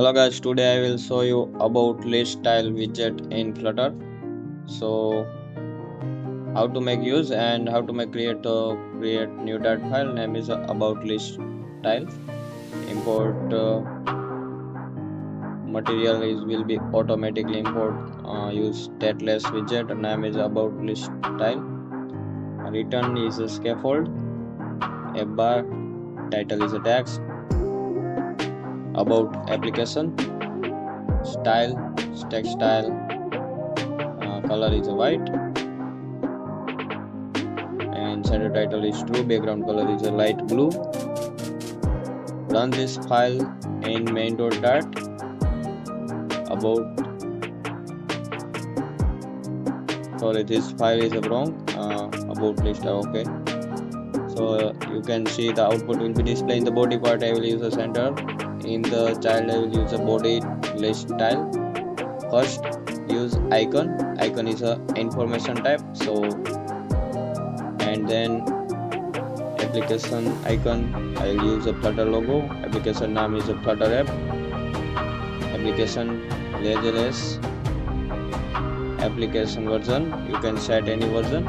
Hello guys, today I will show you about listtile widget in Flutter. So how to make use and how to make create new data file. Name is about listtile. Import material will be automatically import. Use stateless widget. Name is about listtile. Return is a scaffold. A bar. Title is a text. About application. Style, text style, color is white, and center title is true, background color is a light blue. Run this file in main.dart. This file is wrong. About list, okay. So you can see the output will be displayed in the body part. I will use a center. In the child I will use a body listtile. First use icon. Icon is a information type. And then application icon I will use a Flutter logo. Application name is a Flutter app. Application layers. Application version you can set any version.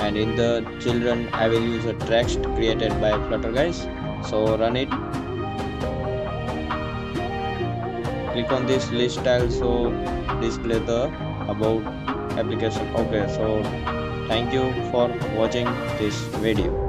And in the children I will use a text created by Flutter guys. So run it. Click on this listtile, so display the about application. Okay, so thank you for watching this video.